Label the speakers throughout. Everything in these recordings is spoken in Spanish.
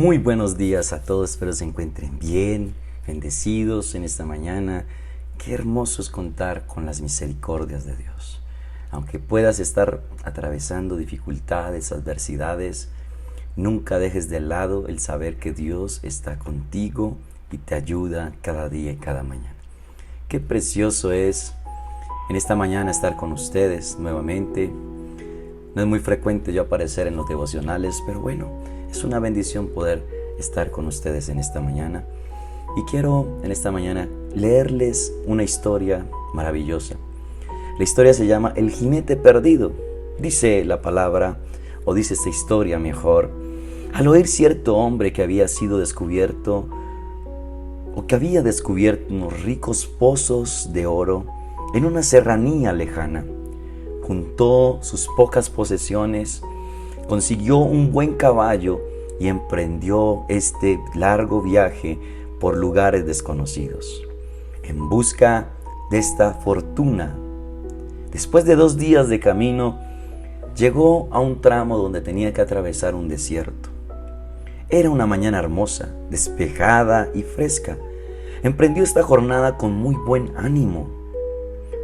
Speaker 1: Muy buenos días a todos, espero se encuentren bien, bendecidos en esta mañana. Qué hermoso es contar con las misericordias de Dios. Aunque puedas estar atravesando dificultades, adversidades, nunca dejes de lado el saber que Dios está contigo y te ayuda cada día y cada mañana. Qué precioso es en esta mañana estar con ustedes nuevamente. No es muy frecuente yo aparecer en los devocionales, pero bueno, es una bendición poder estar con ustedes en esta mañana. Y quiero en esta mañana leerles una historia maravillosa. La historia se llama El jinete perdido. Dice la palabra, o dice esta historia mejor: al oír cierto hombre que había sido descubierto, o que había descubierto unos ricos pozos de oro en una serranía lejana, juntó sus pocas posesiones, consiguió un buen caballo y emprendió este largo viaje por lugares desconocidos, en busca de esta fortuna. Después de 2 días de camino, llegó a un tramo donde tenía que atravesar un desierto. Era una mañana hermosa, despejada y fresca. Emprendió esta jornada con muy buen ánimo,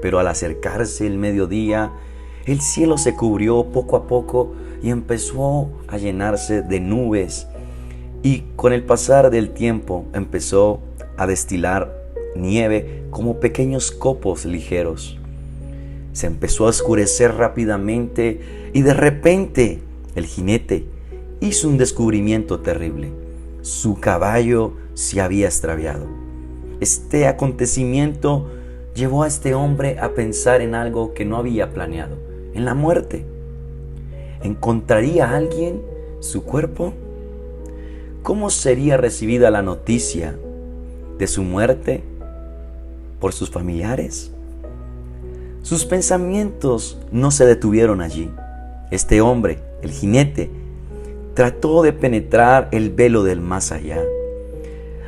Speaker 1: pero al acercarse el mediodía, el cielo se cubrió poco a poco y empezó a llenarse de nubes, y con el pasar del tiempo empezó a destilar nieve como pequeños copos ligeros. Se empezó a oscurecer rápidamente y de repente el jinete hizo un descubrimiento terrible. Su caballo se había extraviado. Este acontecimiento llevó a este hombre a pensar en algo que no había planeado, en la muerte. ¿Encontraría alguien su cuerpo? ¿Cómo sería recibida la noticia de su muerte por sus familiares? Sus pensamientos no se detuvieron allí. Este hombre, el jinete, trató de penetrar el velo del más allá.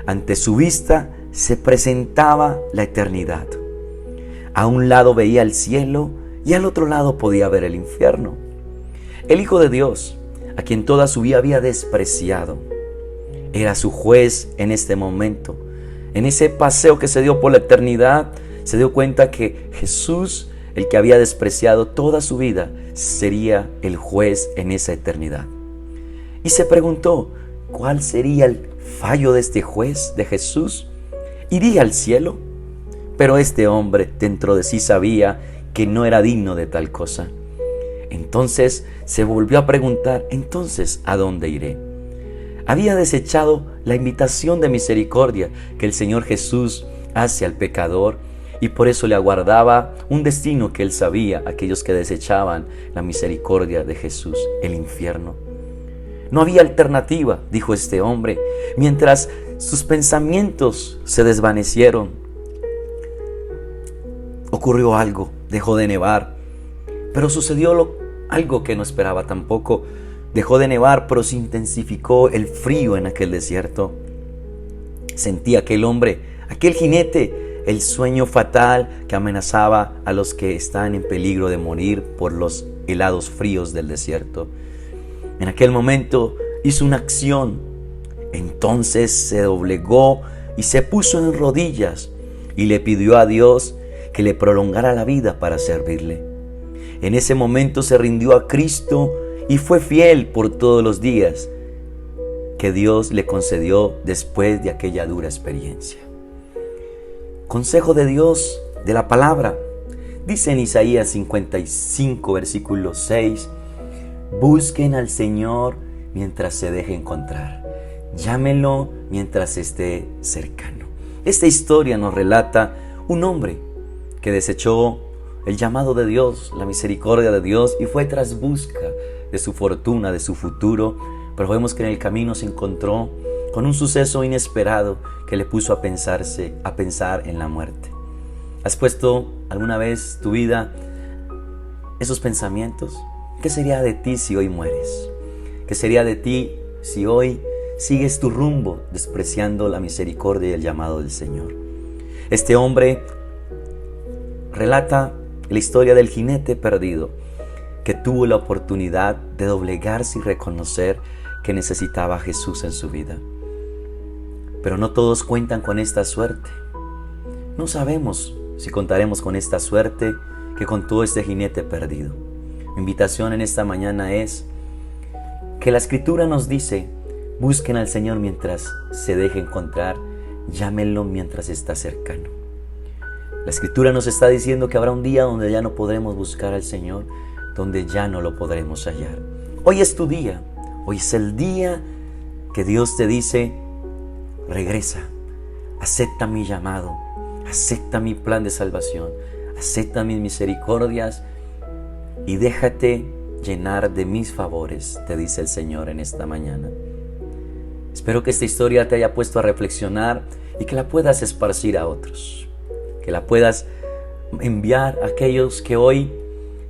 Speaker 1: Ante su vista se presentaba la eternidad. A un lado veía el cielo y al otro lado podía ver el infierno. El Hijo de Dios, a quien toda su vida había despreciado, era su juez en este momento. En ese paseo que se dio por la eternidad, se dio cuenta que Jesús, el que había despreciado toda su vida, sería el juez en esa eternidad. Y se preguntó, ¿cuál sería el fallo de este juez, de Jesús? ¿Iría al cielo? Pero este hombre dentro de sí sabía que no era digno de tal cosa. Entonces se volvió a preguntar, ¿entonces a dónde iré? Había desechado la invitación de misericordia que el Señor Jesús hace al pecador, y por eso le aguardaba un destino que él sabía, aquellos que desechaban la misericordia de Jesús, el infierno. No había alternativa, dijo este hombre, mientras sus pensamientos se desvanecieron. Ocurrió algo, dejó de nevar, pero sucedió algo que no esperaba tampoco. Dejó de nevar, pero se intensificó el frío en aquel desierto. Sentía aquel hombre, aquel jinete, el sueño fatal que amenazaba a los que están en peligro de morir por los helados fríos del desierto. En aquel momento hizo una acción. Entonces se doblegó y se puso en rodillas y le pidió a Dios que le prolongara la vida para servirle. En ese momento se rindió a Cristo y fue fiel por todos los días que Dios le concedió después de aquella dura experiencia. Consejo de Dios, de la palabra. Dice en Isaías 55, versículo 6, busquen al Señor mientras se deje encontrar. Llámenlo mientras esté cercano. Esta historia nos relata un hombre que desechó el llamado de Dios, la misericordia de Dios, y fue tras busca de su fortuna, de su futuro, pero vemos que en el camino se encontró con un suceso inesperado que le puso a pensar en la muerte. ¿Has puesto alguna vez tu vida esos pensamientos? ¿Qué sería de ti si hoy mueres? ¿Qué sería de ti si hoy sigues tu rumbo despreciando la misericordia y el llamado del Señor? Este hombre relata la historia del jinete perdido, que tuvo la oportunidad de doblegarse y reconocer que necesitaba a Jesús en su vida. Pero no todos cuentan con esta suerte. No sabemos si contaremos con esta suerte que contó este jinete perdido. Mi invitación en esta mañana es que la Escritura nos dice: busquen al Señor mientras se deje encontrar, llámenlo mientras está cercano. La Escritura nos está diciendo que habrá un día donde ya no podremos buscar al Señor, donde ya no lo podremos hallar. Hoy es tu día, hoy es el día que Dios te dice: regresa, acepta mi llamado, acepta mi plan de salvación, acepta mis misericordias y déjate llenar de mis favores, te dice el Señor en esta mañana. Espero que esta historia te haya puesto a reflexionar y que la puedas esparcir a otros, que la puedas enviar a aquellos que hoy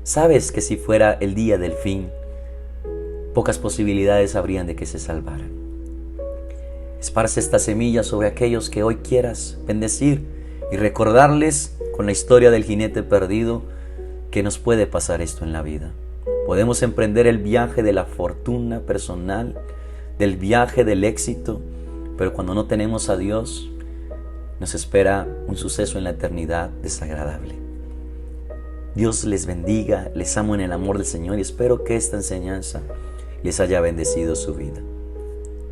Speaker 1: sabes que si fuera el día del fin, pocas posibilidades habrían de que se salvaran. Esparce esta semilla sobre aquellos que hoy quieras bendecir y recordarles con la historia del jinete perdido que nos puede pasar esto en la vida. Podemos emprender el viaje de la fortuna personal, del viaje del éxito, pero cuando no tenemos a Dios, nos espera un suceso en la eternidad desagradable. Dios les bendiga, les amo en el amor del Señor y espero que esta enseñanza les haya bendecido su vida.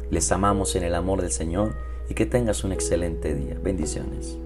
Speaker 1: Les amamos en el amor del Señor y que tengas un excelente día. Bendiciones.